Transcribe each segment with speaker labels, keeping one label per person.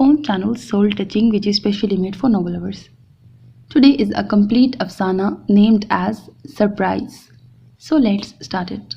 Speaker 1: own channel Soul Touching, which is specially made for novel lovers. Today is a complete afsana named as Surprise. So let's start it.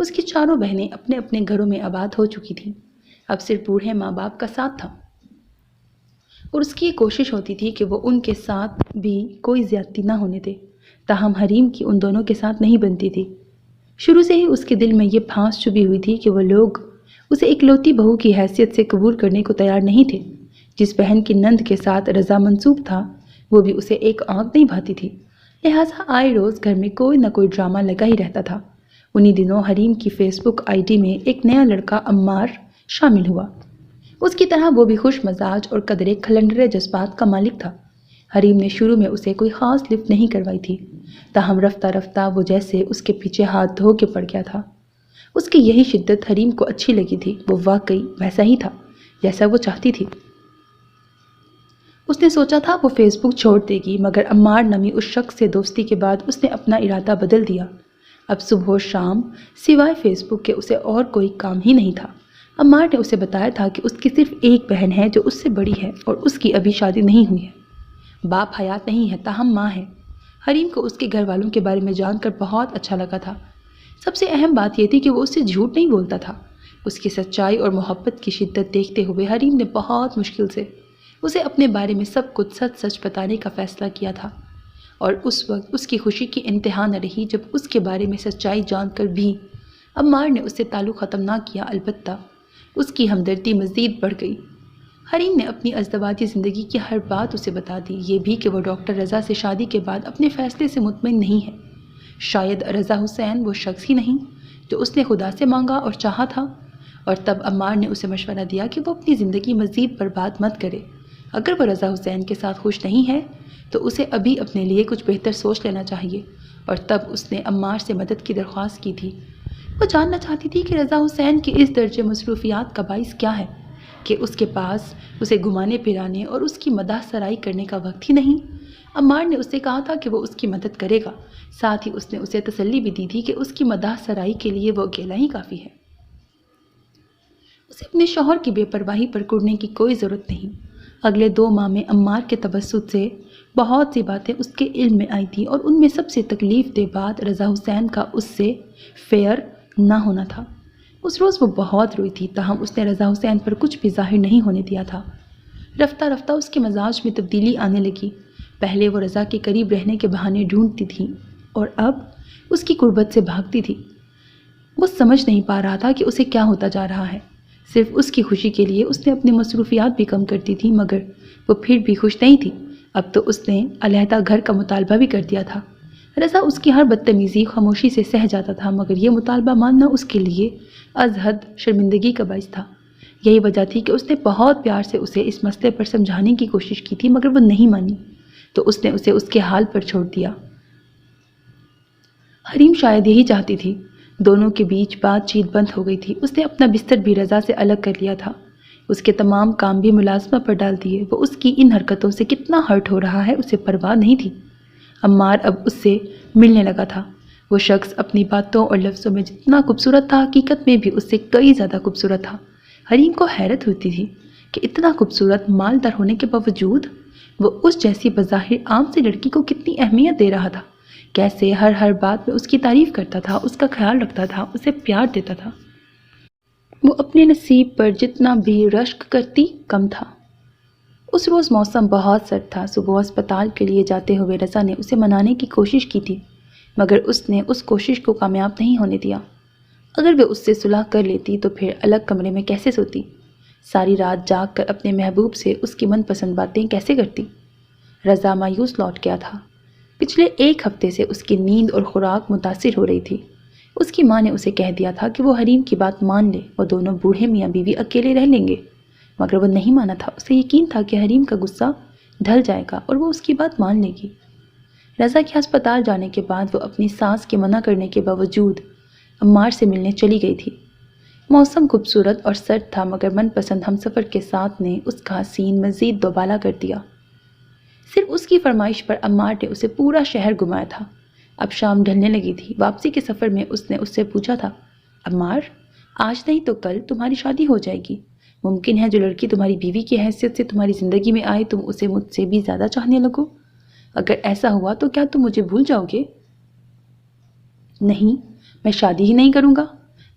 Speaker 1: اس کی چاروں بہنیں اپنے اپنے گھروں میں آباد ہو چکی تھیں، اب صرف بوڑھے ماں باپ کا ساتھ تھا، اور اس کی یہ کوشش ہوتی تھی کہ وہ ان کے ساتھ بھی کوئی زیادتی نہ ہونے دے۔ تاہم حریم کی ان دونوں کے ساتھ نہیں بنتی تھی۔ شروع سے ہی اس کے دل میں یہ پھانس چبھی ہوئی تھی کہ وہ لوگ اسے اکلوتی بہو کی حیثیت سے قبول کرنے کو تیار نہیں تھے۔ جس بہن کی نند کے ساتھ رضا منسوب تھا، وہ بھی اسے ایک آنکھ نہیں بھاتی تھی، لہٰذا آئے روز گھر میں کوئی نہ کوئی ڈرامہ لگا ہی رہتا تھا۔ انہی دنوں حریم کی فیس بک آئی ڈی میں ایک نیا لڑکا عمار شامل ہوا۔ اس کی طرح وہ بھی خوش مزاج اور قدرے کھلنڈرے جذبات کا مالک تھا۔ حریم نے شروع میں اسے کوئی خاص لفٹ نہیں کروائی تھی، تاہم رفتہ رفتہ وہ جیسے اس کے پیچھے ہاتھ دھو کے پڑ گیا تھا۔ اس کی یہی شدت حریم کو اچھی لگی تھی، وہ واقعی ویسا ہی تھا جیسا وہ چاہتی تھی۔ اس نے سوچا تھا وہ فیس بک چھوڑ دے گی، مگر عمار نامی اس شخص سے دوستی کے بعد اس نے اپنا ارادہ بدل دیا۔ اب صبح و شام سوائے فیس بک کے اسے اور کوئی کام ہی نہیں تھا۔ عمار نے اسے بتایا تھا کہ اس کی صرف ایک بہن ہے جو اس سے بڑی ہے اور اس کی ابھی شادی نہیں ہوئی ہے۔ باپ حیات نہیں ہے، تاہم ماں ہے۔ حریم کو اس کے گھر والوں کے بارے میں جان کر بہت اچھا لگا تھا۔ سب سے اہم بات یہ تھی کہ وہ اس سے جھوٹ نہیں بولتا تھا۔ اس کی سچائی اور محبت کی شدت دیکھتے ہوئے حریم نے بہت مشکل سے اسے اپنے بارے میں سب کچھ سچ سچ بتانے کا فیصلہ کیا تھا، اور اس وقت اس کی خوشی کی انتہا نہ رہی جب اس کے بارے میں سچائی جان کر بھی عمار نے اس سے تعلق ختم نہ کیا، البتہ اس کی ہمدردی مزید بڑھ گئی۔ حریم نے اپنی ازدواجی زندگی کی ہر بات اسے بتا دی، یہ بھی کہ وہ ڈاکٹر رضا سے شادی کے بعد اپنے فیصلے سے مطمئن نہیں ہے۔ شاید رضا حسین وہ شخص ہی نہیں جو اس نے خدا سے مانگا اور چاہا تھا، اور تب عمار نے اسے مشورہ دیا کہ وہ اپنی زندگی مزید برباد مت کرے۔ اگر وہ رضا حسین کے ساتھ خوش نہیں ہے تو اسے ابھی اپنے لیے کچھ بہتر سوچ لینا چاہیے، اور تب اس نے عمار سے مدد کی درخواست کی تھی۔ وہ جاننا چاہتی تھی کہ رضا حسین کی اس درجے مصروفیات کا باعث کیا ہے کہ اس کے پاس اسے گھمانے پھرانے اور اس کی مداح سرائی کرنے کا وقت ہی نہیں۔ عمار نے اس سے کہا تھا کہ وہ اس کی مدد کرے گا، ساتھ ہی اس نے اسے تسلی بھی دی تھی کہ اس کی مداح سرائی کے لیے وہ اکیلا ہی کافی ہے۔ اسے اپنے شوہر کی بے پرواہی پر کڑنے کی کوئی ضرورت نہیں۔ اگلے 2 ماہ میں عمار کے تبسط سے بہت سی باتیں اس کے علم میں آئی تھیں، اور ان میں سب سے تکلیف دہ بات رضا حسین کا اس سے فیئر نہ ہونا تھا۔ اس روز وہ بہت روئی تھی، تاہم اس نے رضا حسین پر کچھ بھی ظاہر نہیں ہونے دیا تھا۔ رفتہ رفتہ اس کے مزاج میں تبدیلی آنے لگی۔ پہلے وہ رضا کے قریب رہنے کے بہانے ڈھونڈتی تھی، اور اب اس کی قربت سے بھاگتی تھی۔ وہ سمجھ نہیں پا رہا تھا کہ اسے کیا ہوتا جا رہا ہے۔ صرف اس کی خوشی کے لیے اس نے اپنی مصروفیات بھی کم کرتی تھی، مگر وہ پھر بھی خوش نہیں تھی۔ اب تو اس نے علیحدہ گھر کا مطالبہ بھی کر دیا تھا۔ رضا اس کی ہر بدتمیزی خاموشی سے سہ جاتا تھا، مگر یہ مطالبہ ماننا اس کے لیے از حد شرمندگی کا باعث تھا۔ یہی وجہ تھی کہ اس نے بہت پیار سے اسے اس مسئلے پر سمجھانے کی کوشش کی تھی، مگر وہ نہیں مانی، تو اس نے اسے اس کے حال پر چھوڑ دیا۔ حریم شاید یہی چاہتی تھی۔ دونوں کے بیچ بات چیت بند ہو گئی تھی۔ اس نے اپنا بستر بھی رضا سے الگ کر لیا تھا، اس کے تمام کام بھی ملازمہ پر ڈال دیے۔ وہ اس کی ان حرکتوں سے کتنا ہرٹ ہو رہا ہے اسے پرواہ نہیں تھی۔ عمار اب اس سے ملنے لگا تھا۔ وہ شخص اپنی باتوں اور لفظوں میں جتنا خوبصورت تھا، حقیقت میں بھی اس سے کئی زیادہ خوبصورت تھا۔ حریم کو حیرت ہوتی تھی کہ اتنا خوبصورت مالدار ہونے کے باوجود وہ اس جیسی بظاہر عام سی لڑکی کو کتنی اہمیت دے رہا تھا، کیسے ہر بات میں اس کی تعریف کرتا تھا، اس کا خیال رکھتا تھا، اسے پیار دیتا تھا۔ وہ اپنے نصیب پر جتنا بھی رشک کرتی کم تھا۔ اس روز موسم بہت سرد تھا۔ صبح اسپتال کے لیے جاتے ہوئے رضا نے اسے منانے کی کوشش کی تھی، مگر اس نے اس کوشش کو کامیاب نہیں ہونے دیا۔ اگر وہ اس سے صلح کر لیتی تو پھر الگ کمرے میں کیسے سوتی، ساری رات جاگ کر اپنے محبوب سے اس کی من پسند باتیں کیسے کرتی۔ رضا مایوس لوٹ گیا تھا۔ پچھلے 1 ہفتے سے اس کی نیند اور خوراک متاثر ہو رہی تھی۔ اس کی ماں نے اسے کہہ دیا تھا کہ وہ حریم کی بات مان لے، وہ دونوں بوڑھے میاں بیوی اکیلے رہ لیں گے، مگر وہ نہیں مانا تھا۔ اسے یقین تھا کہ حریم کا غصہ ڈھل جائے گا اور وہ اس کی بات مان لے گی۔ رضا کے ہسپتال جانے کے بعد وہ اپنی ساس کے منع کرنے کے باوجود عمار سے ملنے چلی گئی تھی۔ موسم خوبصورت اور سرد تھا، مگر من پسند ہمسفر کے ساتھ نے اس کا حسین مزید دوبالا کر دیا۔ صرف اس کی فرمائش پر عمار نے اسے پورا شہر گھمایا تھا۔ اب شام ڈھلنے لگی تھی۔ واپسی کے سفر میں اس نے اس سے پوچھا تھا، عمار، آج نہیں تو کل تمہاری شادی ہو جائے گی۔ ممکن ہے جو لڑکی تمہاری بیوی کی حیثیت سے تمہاری زندگی میں آئے تم اسے مجھ سے بھی زیادہ چاہنے لگو۔ اگر ایسا ہوا تو کیا تم مجھے بھول جاؤ گے؟ نہیں، میں شادی ہی نہیں کروں گا۔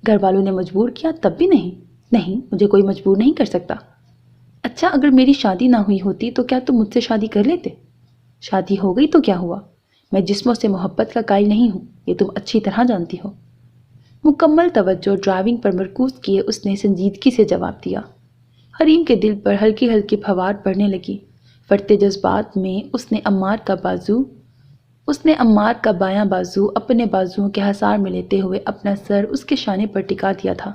Speaker 1: گھر والوں نے مجبور کیا تب بھی نہیں؟ نہیں، مجھے کوئی مجبور نہیں کر سکتا۔ اچھا، اگر میری شادی نہ ہوئی ہوتی تو کیا تم مجھ سے شادی کر لیتے؟ شادی ہو گئی تو کیا ہوا؟ میں جسموں سے محبت کا قائل نہیں ہوں، یہ تم اچھی طرح جانتی ہو۔ مکمل توجہ ڈرائیونگ پر مرکوز کیے اس نے سنجیدگی سے جواب دیا۔ حریم کے دل پر ہلکی ہلکی پھوار پڑنے لگی۔ فرتے جذبات میں اس نے عمار کا بایاں بازو اپنے بازوؤں کے حصار میں لیتے ہوئے اپنا سر اس کے شانے پر ٹکا دیا تھا۔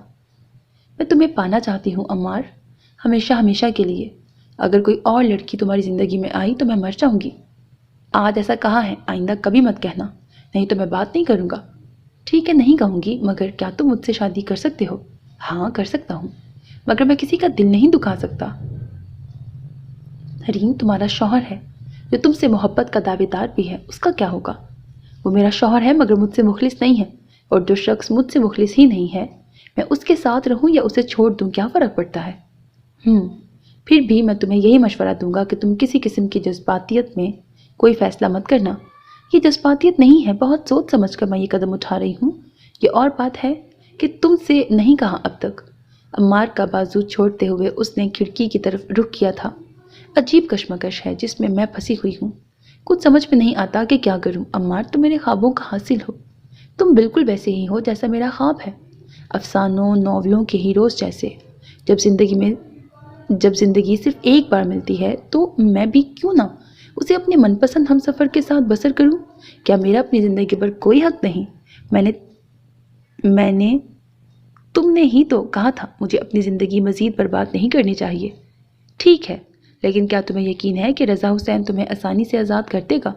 Speaker 1: میں تمہیں پانا چاہتی ہوں عمار، ہمیشہ ہمیشہ کے لیے۔ اگر کوئی اور لڑکی تمہاری زندگی میں آئی تو میں مر جاؤں گی۔ آج ایسا کہا ہے، آئندہ کبھی مت کہنا، نہیں تو میں بات نہیں کروں گا۔ ٹھیک ہے، نہیں کہوں گی، مگر کیا تم مجھ سے شادی کر سکتے ہو؟ ہاں، کر سکتا ہوں، مگر میں کسی کا دل نہیں دکھا سکتا۔ حریم تمہارا شوہر ہے جو تم سے محبت کا دعوے دار بھی ہے، اس کا کیا ہوگا؟ وہ میرا شوہر ہے مگر مجھ سے مخلص نہیں ہے، اور جو شخص مجھ سے مخلص ہی نہیں ہے، میں اس کے ساتھ رہوں یا اسے چھوڑ دوں، کیا فرق پڑتا ہے؟ پھر بھی میں تمہیں یہی مشورہ دوں گا کہ تم کسی قسم کی جذباتیت میں کوئی فیصلہ مت کرنا۔ یہ جذباتیت نہیں ہے، بہت سوچ سمجھ کر میں یہ قدم اٹھا رہی ہوں۔ یہ اور بات ہے کہ تم سے نہیں کہا اب تک۔ عمار کا بازو چھوڑتے ہوئے اس نے کھڑکی کی طرف رخ کیا تھا۔ عجیب کشمکش ہے جس میں پھنسی ہوئی ہوں، کچھ سمجھ میں نہیں آتا کہ کیا کروں۔ عمار، تم میرے خوابوں کا حاصل ہو، تم بالکل ویسے ہی ہو جیسا میرا خواب ہے، افسانوں ناولوں کے ہیروز جیسے۔ جب زندگی صرف ایک بار ملتی ہے تو میں بھی کیوں نہ اسے اپنے من پسند ہم سفر کے ساتھ بسر کروں؟ کیا میرا اپنی زندگی پر کوئی حق نہیں؟ تم نے ہی تو کہا تھا مجھے اپنی زندگی مزید برباد نہیں کرنی چاہیے۔ ٹھیک ہے، لیکن کیا تمہیں یقین ہے کہ رضا حسین تمہیں آسانی سے آزاد کر دے گا؟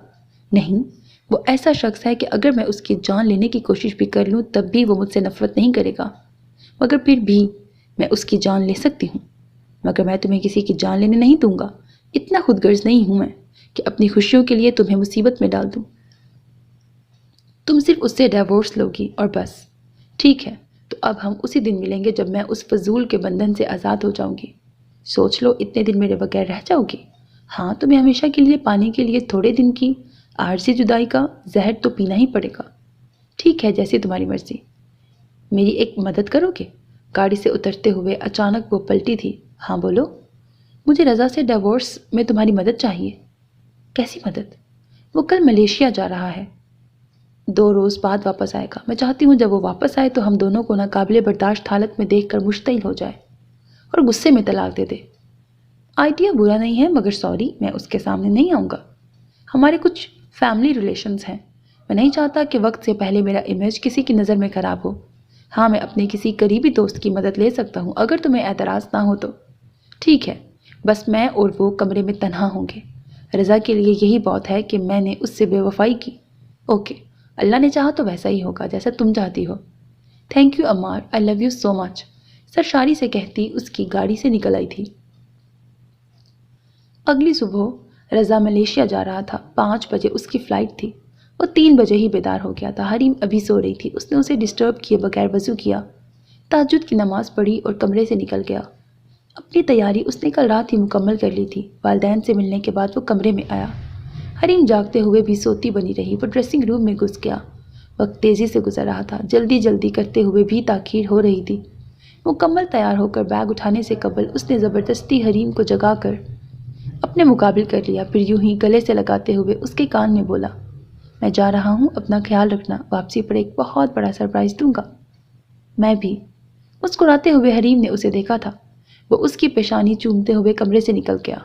Speaker 1: نہیں، وہ ایسا شخص ہے کہ اگر میں اس کی جان لینے کی کوشش بھی کر لوں تب بھی وہ مجھ سے نفرت نہیں کرے گا، مگر پھر بھی میں اس کی جان لے سکتی ہوں، مگر میں تمہیں کسی کی جان لینے نہیں دوں گا۔ اتنا خود غرض نہیں ہوں میں کہ اپنی خوشیوں کے لیے تمہیں مصیبت میں ڈال دوں۔ تم صرف اس سے ڈیورس لوگی اور بس۔ ٹھیک ہے، تو اب ہم اسی دن ملیں گے جب میں اس فضول کے بندھن سے آزاد ہو جاؤں گی۔ سوچ لو، اتنے دن میرے بغیر رہ جاؤ گی؟ ہاں، تمہیں ہمیشہ کے لیے پانے کے لیے تھوڑے دن کی عارضی جدائی کا زہر تو پینا ہی پڑے گا۔ ٹھیک ہے، جیسی تمہاری مرضی۔ میری ایک مدد کرو گے؟ گاڑی سے اترتے ہوئے اچانک وہ پلٹی تھی۔ ہاں بولو۔ مجھے رضا سے ڈیورس میں تمہاری مدد چاہیے۔ کیسی مدد؟ وہ کل ملیشیا جا رہا ہے، 2 روز بعد واپس آئے گا۔ میں چاہتی ہوں جب وہ واپس آئے تو ہم دونوں کو ناقابل برداشت حالت میں دیکھ کر مشتعل ہو جائے اور غصے میں طلاق دے دے۔ آئیڈیا برا نہیں ہے، مگر سوری، میں اس کے سامنے نہیں آؤں گا۔ ہمارے کچھ فیملی ریلیشنز ہیں، میں نہیں چاہتا کہ وقت سے پہلے میرا امیج کسی کی نظر میں خراب ہو۔ ہاں، میں اپنے کسی قریبی دوست کی مدد لے سکتا ہوں اگر تمہیں اعتراض نہ ہو تو۔ ٹھیک ہے، بس میں اور وہ کمرے میں تنہا ہوں گے۔ رضا کے لیے یہی بہت ہے کہ میں نے اس سے بے وفائی کی۔ اوکے، اللہ نے چاہا تو ویسا ہی ہوگا جیسا تم چاہتی ہو۔ Thank you Ammar, I love you so much, سرشاری سے کہتی اس کی گاڑی سے نکل آئی تھی۔ اگلی صبح رضا ملیشیا جا رہا تھا۔ 5 بجے اس کی فلائٹ تھی۔ وہ 3 بجے ہی بیدار ہو گیا تھا۔ حریم ابھی سو رہی تھی۔ اس نے اسے ڈسٹرب کیے بغیر وضو کیا، تہجد کی نماز پڑھی اور کمرے سے نکل گیا۔ اپنی تیاری اس نے کل رات ہی مکمل کر لی تھی۔ والدین سے ملنے کے بعد وہ کمرے میں آیا۔ حریم جاگتے ہوئے بھی سوتی بنی رہی۔ وہ ڈریسنگ روم میں گھس گیا۔ وقت تیزی سے گزر رہا تھا، جلدی جلدی کرتے ہوئے بھی تاخیر ہو رہی تھی۔ مکمل تیار ہو کر بیگ اٹھانے سے قبل اس نے زبردستی حریم کو جگا کر اپنے مقابل کر لیا، پھر یوں ہی گلے سے لگاتے ہوئے اس کے کان میں بولا، میں جا رہا ہوں، اپنا خیال رکھنا، واپسی پر ایک بہت بڑا سرپرائز دوں گا۔ میں بھی۔ مسکراتے ہوئے حریم نے اسے دیکھا تھا۔ وہ اس کی پیشانی چومتے ہوئے کمرے سے نکل گیا۔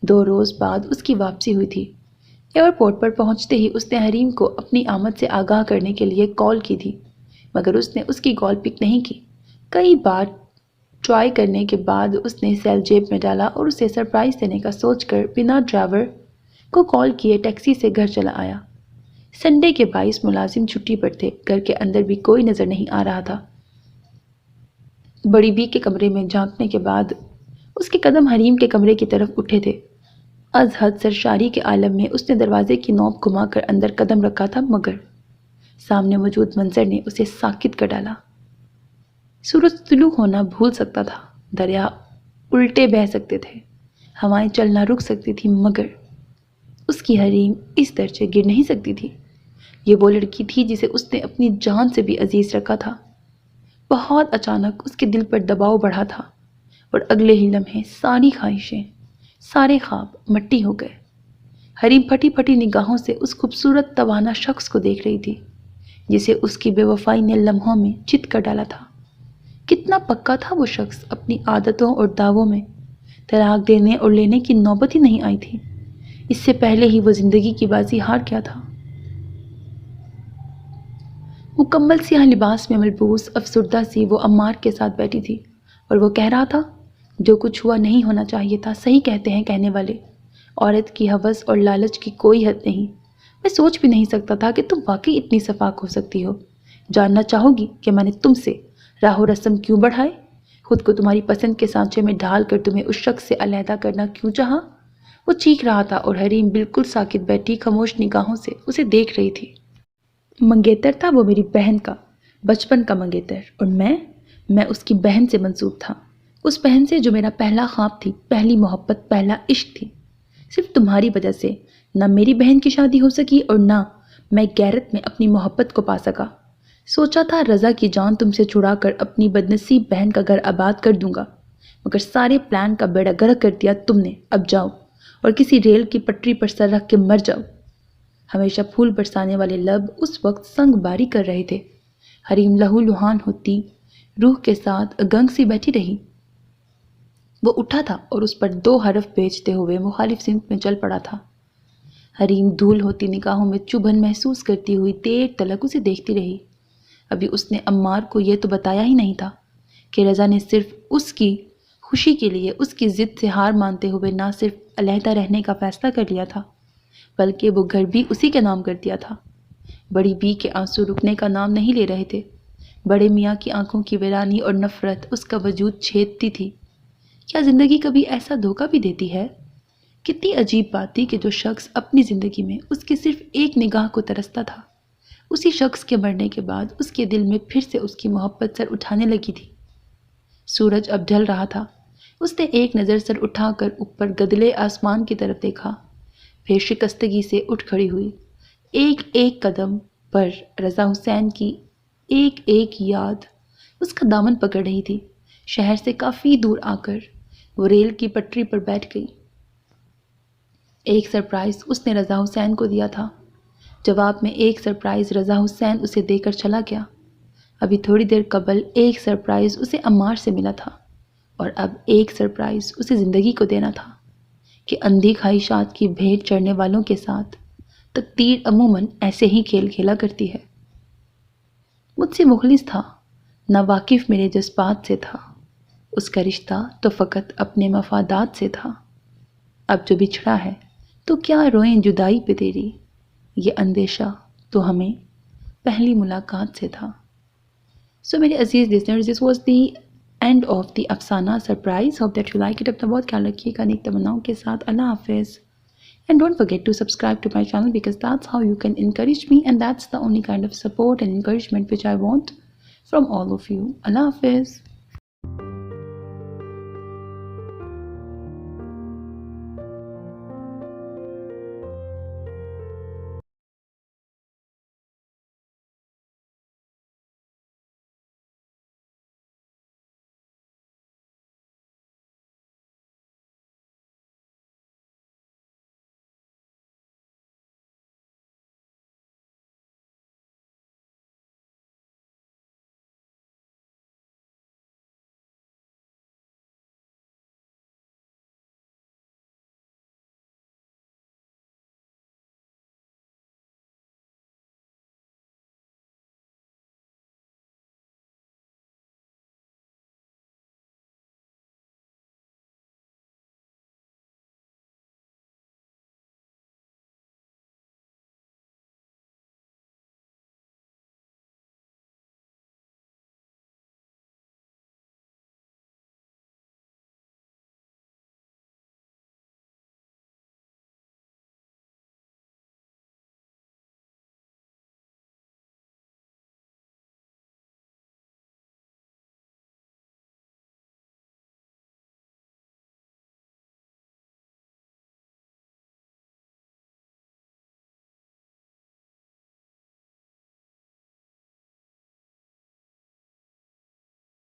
Speaker 1: 2 روز بعد اس کی واپسی ہوئی تھی۔ ایئرپورٹ پر پہنچتے ہی اس نے حریم کو اپنی آمد سے آگاہ کرنے کے لیے کال کی تھی، مگر اس نے اس کی کال پک نہیں کی۔ کئی بار ٹرائی کرنے کے بعد اس نے سیل جیب میں ڈالا اور اسے سرپرائز دینے کا سوچ کر بنا ڈرائیور کو کال کیے ٹیکسی سے گھر چلا آیا۔ سنڈے کے باعث ملازم چھٹی پر تھے۔ گھر کے اندر بھی کوئی نظر نہیں آ رہا تھا۔ بڑی بی کے کمرے میں جھانکنے کے بعد اس کے قدم حریم کے کمرے کی طرف اٹھے تھے۔ از حد سرشاری کے عالم میں اس نے دروازے کی نوب گھما کر اندر قدم رکھا تھا، مگر سامنے موجود منظر نے اسے ساکت کر ڈالا۔ سورج طلوع ہونا بھول سکتا تھا، دریا الٹے بہہ سکتے تھے، ہوائیں چلنا رک سکتی تھی، مگر اس کی حریم اس درجے گر نہیں سکتی تھی۔ یہ وہ لڑکی تھی جسے اس نے اپنی جان سے بھی عزیز رکھا تھا۔ بہت اچانک اس کے دل پر دباؤ بڑھا تھا اور اگلے ہی لمحے ساری خواہشیں، سارے خواب مٹی ہو گئے۔ حریم پھٹی پھٹی نگاہوں سے اس خوبصورت توانا شخص کو دیکھ رہی تھی جسے اس کی بے وفائی نے لمحوں میں چت کر ڈالا تھا۔ کتنا پکا تھا وہ شخص اپنی عادتوں اور دعووں میں، طلاق دینے اور لینے کی نوبت ہی نہیں آئی تھی، اس سے پہلے ہی وہ زندگی کی بازی ہار گیا تھا۔ مکمل سیاہ لباس میں ملبوس افسردہ سی وہ عمار کے ساتھ بیٹھی تھی اور وہ کہہ رہا تھا، جو کچھ ہوا نہیں ہونا چاہیے تھا، صحیح کہتے ہیں کہنے والے، عورت کی ہوس اور لالچ کی کوئی حد نہیں۔ میں سوچ بھی نہیں سکتا تھا کہ تم واقعی اتنی شفاق ہو سکتی ہو۔ جاننا چاہو گی کہ میں نے تم سے راہ و رسم کیوں بڑھائے، خود کو تمہاری پسند کے سانچے میں ڈھال کر تمہیں اس شخص سے علیحدہ کرنا کیوں چاہا؟ وہ چیخ رہا تھا اور حریم بالکل ساکت بیٹھی خاموش نگاہوں سے اسے دیکھ رہی تھی۔ منگیتر تھا وہ میری بہن کا، بچپن کا منگیتر، اور میں اس کی بہن سے منسوب تھا، اس بہن سے جو میرا پہلا خواب تھی، پہلی محبت، پہلا عشق تھی۔ صرف تمہاری وجہ سے نہ میری بہن کی شادی ہو سکی اور نہ میں غیرت میں اپنی محبت کو پا سکا۔ سوچا تھا رضا کی جان تم سے چھڑا کر اپنی بدنصیب بہن کا گھر آباد کر دوں گا، مگر سارے پلان کا بیڑا غرق کر دیا تم نے۔ اب جاؤ اور کسی ریل کی پٹری پر سر رکھ کے مر جاؤ۔ ہمیشہ پھول برسانے والے لب اس وقت سنگ باری کر رہے تھے۔ حریم لہو لہان ہوتی روح کے ساتھ گنگ سی بیٹھی رہی۔ وہ اٹھا تھا اور اس پر 2 حرف بھیجتے ہوئے مخالف سمت میں چل پڑا تھا۔ حریم دھول ہوتی نگاہوں میں چبھن محسوس کرتی ہوئی دیر تلک اسے دیکھتی رہی۔ ابھی اس نے عمار کو یہ تو بتایا ہی نہیں تھا کہ رضا نے صرف اس کی خوشی کے لیے اس کی ضد سے ہار مانتے ہوئے نہ صرف علیحدہ رہنے کا فیصلہ کر لیا تھا، بلکہ وہ گھر بھی اسی کے نام کر دیا تھا۔ بڑی بی کے آنسو رکنے کا نام نہیں لے رہے تھے۔ بڑے میاں کی آنکھوں کی ویرانی اور نفرت اس کا وجود چھیدتی تھی۔ کیا زندگی کبھی ایسا دھوکہ بھی دیتی ہے؟ کتنی عجیب بات تھی کہ جو شخص اپنی زندگی میں اس کی صرف ایک نگاہ کو ترستا تھا، اسی شخص کے مرنے کے بعد اس کے دل میں پھر سے اس کی محبت سر اٹھانے لگی تھی۔ سورج اب ڈھل رہا تھا۔ اس نے ایک نظر سر اٹھا کر اوپر گدلے آسمان کی طرف دیکھا، پھر شکستگی سے اٹھ کھڑی ہوئی۔ ایک ایک قدم پر رضا حسین کی ایک ایک یاد اس کا دامن پکڑ رہی تھی۔ شہر سے کافی دور آ کر وہ ریل کی پٹری پر بیٹھ گئی۔ ایک سرپرائز اس نے رضا حسین کو دیا تھا، جواب میں ایک سرپرائز رضا حسین اسے دے کر چلا گیا۔ ابھی تھوڑی دیر قبل ایک سرپرائز اسے عمار سے ملا تھا، اور اب ایک سرپرائز اسے زندگی کو دینا تھا کہ اندھی خواہشات کی بھیڑ چڑھنے والوں کے ساتھ تقدیر عموماً ایسے ہی کھیل کھیلا کرتی ہے۔ مجھ سے مخلص تھا، نہ واقف میرے جذبات سے تھا، اس کا رشتہ تو فقط اپنے مفادات سے تھا۔ اب جو بچھڑا ہے تو کیا روئیں جدائی پہ تیری، یہ اندیشہ تو ہمیں پہلی ملاقات سے تھا۔ سو میرے عزیز listeners, this was the end of the افسانہ surprise. hope that you like it. اپنا بہت خیال رکھیے گا نیک تمناؤں کے ساتھ۔ اللہ حافظ. And don't forget to subscribe to my channel because that's how you can encourage me, and that's the only kind of support and encouragement which I want from all of you. Allah Hafiz.